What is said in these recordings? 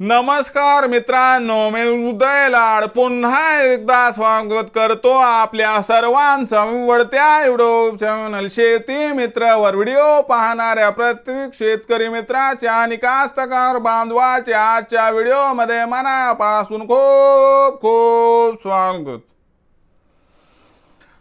नमस्कार मित्रांनो, मी उदय लाड पुन्हा एकदा स्वागत करतो आपल्या सर्वांचं आवडत्या युट्यूब चॅनल शेती मित्रवर व्हिडिओ पाहणाऱ्या प्रत्येक शेतकरी मित्राच्या आणि कास्तकार बांधवाच्या आजच्या व्हिडिओमध्ये मनापासून खूप खूप स्वागत।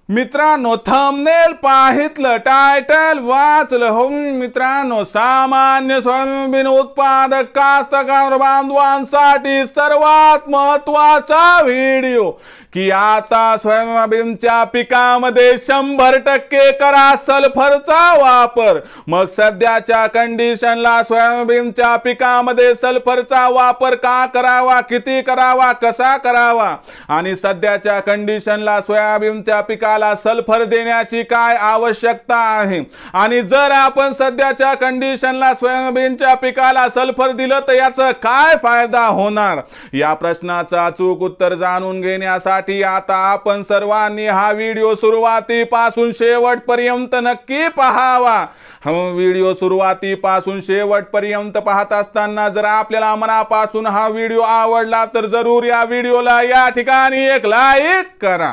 मित्रांनो, थंबनेल पाहितलं, टायटल वाचलं हो मित्रांनो, सामान्य सोयाबीन उत्पादक कास्तकार बांधवांसाठी सर्वात महत्त्वाचा व्हिडिओ की आता सोयाबीनच्या पिकामध्ये 100% करा सल्फरचा वापर। मग सध्याच्या कंडिशनला सोयाबीनच्या पिकामध्ये सल्फरचा वापर का करावा, किती करावा, कसा करावा आणि सध्याच्या कंडिशनला सोयाबीनच्या पिकाला सल्फर देण्याची काय आवश्यकता आहे आणि जर आपण सध्याच्या कंडिशनला सोयाबीनच्या पिकाला सल्फर दिलं तर याचा काय फायदा होणार, या प्रश्नाचं अचूक उत्तर जाणून घेण्यासाठी आता आपण सर्वांनी हा व्हिडिओ सुरुवातीपासून शेवटपर्यंत नक्की पाहावा। हा व्हिडिओ सुरुवातीपासून शेवटपर्यंत पाहत असताना जर आपल्याला मनापासून हा व्हिडिओ आवडला तर जरूर या व्हिडिओला या ठिकाणी एक लाईक करा।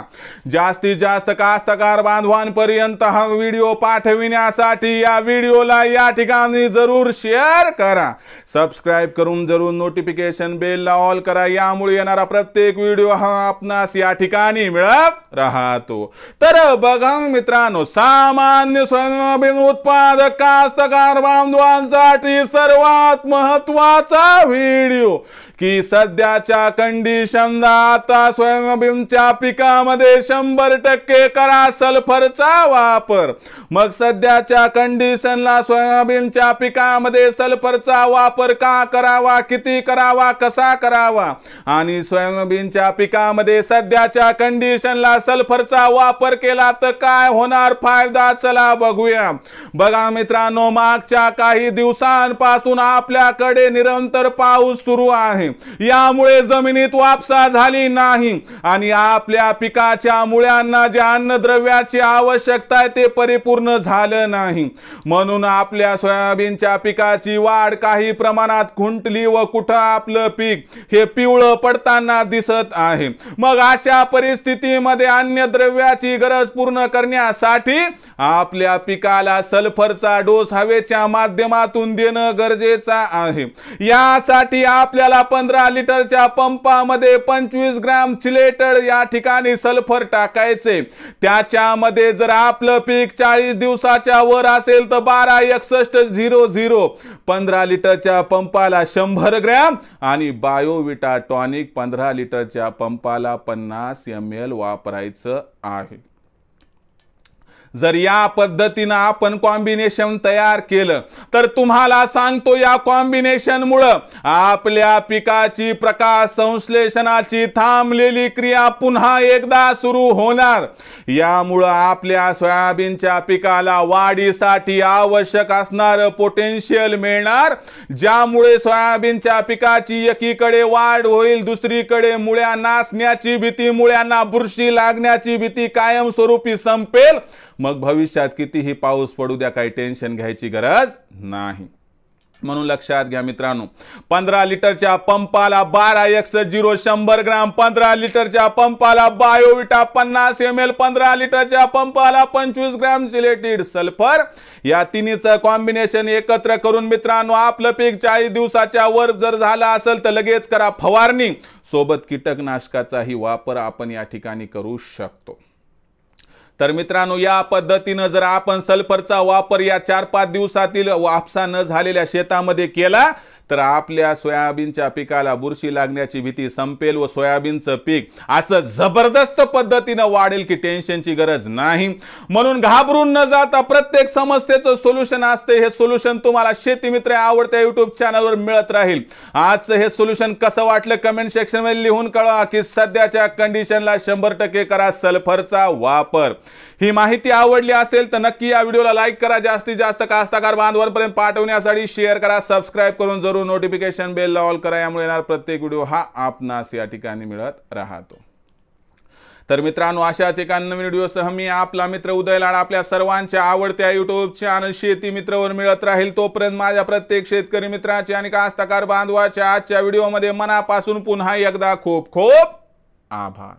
जास्तीत जास्त कास्तकार बांधवांपर्यंत हा व्हिडिओ पाठविण्यासाठी या व्हिडिओला या ठिकाणी जरूर शेअर करा। सबस्क्राइब करून जरूर नोटिफिकेशन बेल ला ऑल करा, यामुळे येणारा प्रत्येक व्हिडिओ हा आपणास या ठिकाणी मिळत राहतो। तर बघा मित्रांनो, सामान्य सोयाबीन उत्पादक कास्तकार बांधवांसाठी सर्वात महत्त्वाचा व्हिडिओ की सध्याच्या कंडिशनला आता सोयाबीनच्या पिकामध्ये 100% करा सल्फरचा वापर। मग सध्याच्या कंडिशनला सोयाबीनच्या पिकामध्ये सल्फरचा वापर का करावा, किती करावा, कसा करावा आणि सोयाबीनच्या पिकामध्ये सध्याच्या कंडिशनला सल्फरचा वापर केला तर काय होणार फायदा, चला बघूया। बघा मित्रांनो, मागच्या काही दिवसांपासून आपल्याकडे निरंतर पाऊस सुरू आहे, यामुळे जमिनीत वापसा झाली नाही आणि आपल्या पिकाच्या मुळ्यांना जे अन्नद्रव्याची आवश्यकता आहे ते परिपूर्ण झालं नाही, म्हणून आपल्या सोयाबीनच्या पिकाची वाढ काही प्रमाणात खुंटली व कुठं आपलं पीक हे पिवळं पडताना दिसत आहे। मग अशा परिस्थितीमध्ये अन्नद्रव्याची गरज पूर्ण करण्यासाठी आपल्या पिकाला सल्फरचा डोस हवेच्या माध्यमातून देणं गरजेचं आहे। यासाठी आपल्याला 15 लिटरच्या पंपामध्ये 25 ग्रॅम चिलेटेड या ठिकाणी सल्फर टाकायचे। त्याच्यामध्ये जर आपलं पीक 40 दिवसाच्या वर असेल तर 126100 15 लिटरच्या पंपाला 100 ग्रॅम आणि बायोविटा टॉनिक 15 लिटरच्या पंपाला 50 ml वापरायचं आहे। जर या पद्धतीने आपण कॉम्बिनेशन तयार केलं तर तुम्हाला सांगतो या कॉम्बिनेशन मुळे आपल्या पिकाची प्रकाश संश्लेषणाची थांबलेली क्रिया पुन्हा एकदा सुरू होणार। यामुळे आपल्या सोयाबीनच्या पिकाला वाढीसाठी आवश्यक असणारं पोटेन्शियल मिळणार, ज्यामुळे सोयाबीनच्या पिकाची एकीकडे वाढ होईल, दुसरीकडे मुळ्या नासण्याची भीती, मुळ्यांना बुरशी लागण्याची भीती कायमस्वरूपी संपेल। मग भविष्यात कितीही पाऊस पडू द्या, काही टेन्शन घ्यायची गरज नाही। म्हणून लक्षात घ्या मित्रांनो, 15 लिटरच्या पंपाला 126100 100 ग्रॅम, 15 लिटरच्या पंपाला बायोविटा 50 ml, 15 लिटरच्या पंपाला 25 ग्रॅम चिलेटेड सल्फर, या तिन्हीचं कॉम्बिनेशन एकत्र करून मित्रांनो आपलं पीक 40 दिवसाच्या वर जर झालं असेल तर लगेच करा फवारणी, सोबत कीटकनाशकाचाही वापर आपण या ठिकाणी करू शकतो। तर मित्रांनो, या पद्धतीने जर आपण सल्फरचा वापर या 4-5 दिवसातील वापसा न झालेल्या शेतामध्ये केला तर आपल्या सोयाबीनच्या पिकाला बुरशी लागण्याची भीती संपेल व सोयाबीनचं पीक असं जबरदस्त पद्धतीने वाढेल की टेन्शनची गरज नाही। म्हणून घाबरून न जाता प्रत्येक समस्येचं सोल्युशन असते, हे सोल्युशन तुम्हाला शेती मित्र आवडत्या YouTube चॅनलवर मिळत राहील। आजचं हे सोल्युशन कसं वाटलं कमेंट सेक्शन मध्ये लिहून कळवा की सध्याच्या कंडिशनला 100% करा सल्फरचा वापर। ही माहिती आवडली असेल तर नक्की या व्हिडिओला लाईक करा, जास्तीत जास्त कास्तकार बांधवांपर्यंत पाठवण्यासाठी शेअर करा, सबस्क्राइब करून जरूर नोटिफिकेशन बेल ला ऑल करा, यामुळे येणार प्रत्येक व्हिडिओ हा आपणास या ठिकाणी मिळत राहतो। तर मित्रांनो, अशाच एका नवीन व्हिडिओसह मी आपला मित्र उदय लाड आपल्या सर्वांच्या आवडत्या युट्यूब चॅनल शेती मित्रवर मिळत राहील। तोपर्यंत माझ्या प्रत्येक शेतकरी मित्राचे आणि कास्तकार बांधवाच्या आजच्या व्हिडिओमध्ये मनापासून पुन्हा एकदा खूप खूप आभार।